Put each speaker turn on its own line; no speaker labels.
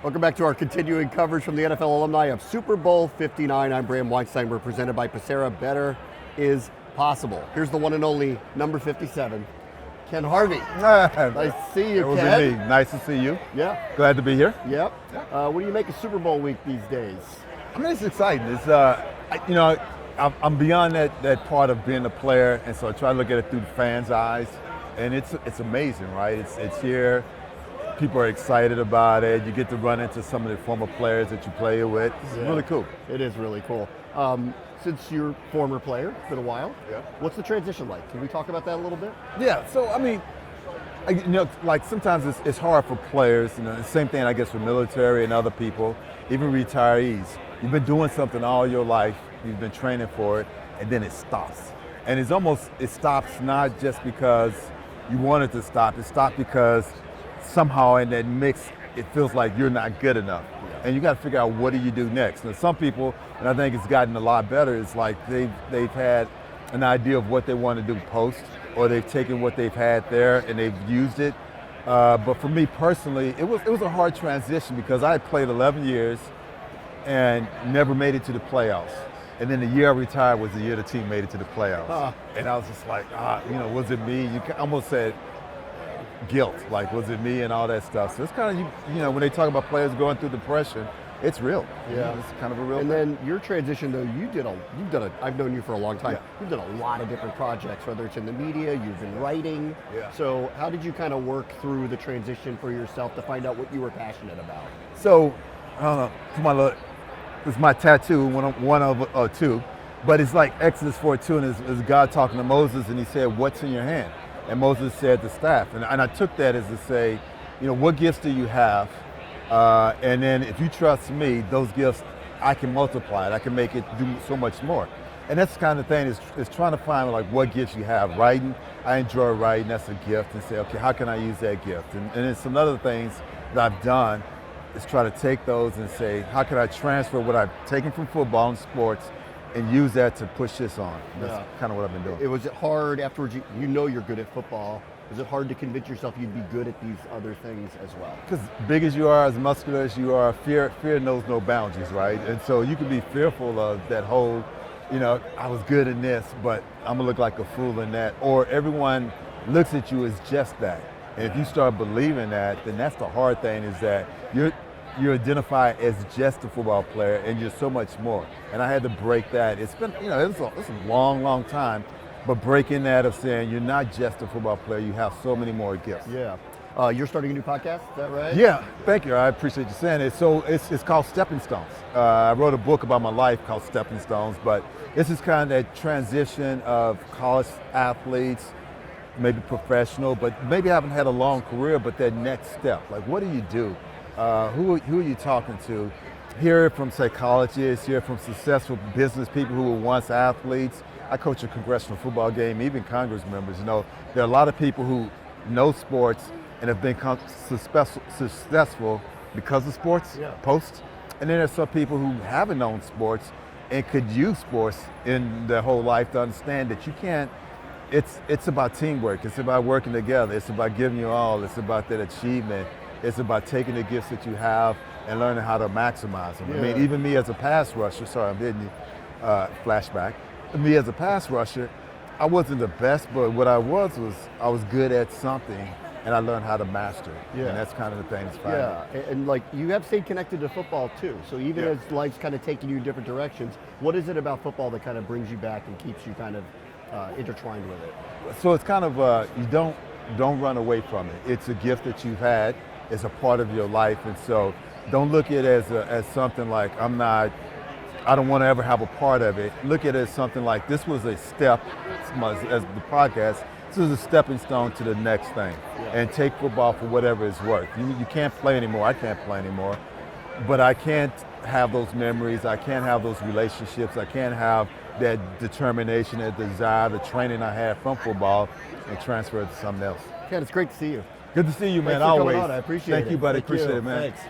Welcome back to our continuing coverage from the NFL alumni of Super Bowl 59. I'm Bram Weinstein. We're presented by Passera. Better is possible. Here's the one and only number 57, Ken Harvey. Nice to see you, Ken.
It was me. Nice to see you.
Yeah.
Glad to be here.
Yep. What do you make of Super Bowl week these days?
I mean, it's exciting. It's I'm beyond that part of being a player, and so I try to look at it through the fans' eyes, and it's amazing, right? It's here. People are excited about it. You get to run into some of the former players that you play with. It's really cool. It
is really cool. Since you're a former player, it's been a while.
Yeah.
What's the transition like? Can we talk about that a little bit?
Yeah. So I mean, like sometimes it's hard for players. The same thing I guess for military and other people, even retirees. You've been doing something all your life. You've been training for it, and then it stops. And it stops not just because you want it to stop. It stops because somehow in that mix, it feels like you're not good enough. Yeah. And you got to figure out what do you do next. Now, some people, and I think it's gotten a lot better, it's like they've had an idea of what they want to do post, or they've taken what they've had there and they've used it. But for me personally, it was a hard transition because I had played 11 years and never made it to the playoffs. And then the year I retired was the year the team made it to the playoffs. And I was just like, was it me? You almost said guilt, like was it me and all that stuff. So it's kind of, when they talk about players going through depression, it's real.
Yeah.
It's kind of a real
thing.
And
then your transition though, I've known you for a long time. Yeah. You've done a lot of different projects, whether it's in the media, you've been writing.
Yeah.
So how did you kind of work through the transition for yourself to find out what you were passionate about?
So, I don't know, it's my tattoo, one of two, but it's like Exodus 4:2, and it's God talking to Moses, and he said, "What's in your hand?" And Moses said, "The staff." And I took that as to say, what gifts do you have? And then if you trust me, those gifts, I can multiply it. I can make it do so much more. And that's the kind of thing is trying to find like what gifts you have. Writing, I enjoy writing, that's a gift, and say, okay, how can I use that gift? And then some other things that I've done is try to take those and say, how can I transfer what I've taken from football and sports and use that to push this on? That's kind of what I've been doing.
Was it hard afterwards? You're good at football. Was it hard to convince yourself you'd be good at these other things as well?
Because big as you are, as muscular as you are, fear knows no boundaries, right? And so you can be fearful of that whole, I was good in this, but I'm gonna look like a fool in that. Or everyone looks at you as just that. And if you start believing that, then that's the hard thing, is that you're identified as just a football player, and you're so much more. And I had to break that. It's been, it's a long, long time, but breaking that of saying you're not just a football player, you have so many more gifts.
Yeah. You're starting a new podcast, is that right?
Yeah, thank you. I appreciate you saying it. So it's called Stepping Stones. I wrote a book about my life called Stepping Stones, but this is kind of that transition of college athletes, maybe professional, but maybe haven't had a long career, but that next step. Like, what do you do? Who are you talking to? Hear it from psychologists, hear it from successful business people who were once athletes. I coach a congressional football game, even Congress members. There are a lot of people who know sports and have been successful because of sports, post. And then there's some people who haven't known sports and could use sports in their whole life to understand that you can't. It's about teamwork. It's about working together. It's about giving you all. It's about that achievement. It's about taking the gifts that you have and learning how to maximize them. Yeah. I mean, even me as a pass rusher, sorry, I'm hitting you, flashback. Me as a pass rusher, I wasn't the best, but what I was good at something, and I learned how to master it. Yeah. And that's kind of the thing that's fine.
Yeah, and like you have stayed connected to football too. So even as life's kind of taking you in different directions, what is it about football that kind of brings you back and keeps you kind of intertwined with it? So
it's kind of, you don't run away from it. It's a gift that you've had. It's a part of your life, and so don't look at it as something like I don't want to ever have a part of it. Look at it as something like this was a step, as the podcast, this is a stepping stone to the next thing. And take football for whatever it's worth. You can't play anymore, I can't play anymore, but I can't have those memories, I can't have those relationships, I can't have that determination, that desire, the training I had from football and transfer it to something else.
Ken, it's great to see you.
Good to see you, man.
Thanks for
always.
Coming on. I appreciate it.
Thank you, buddy.
Thank
appreciate
you.
it, man.
Thanks.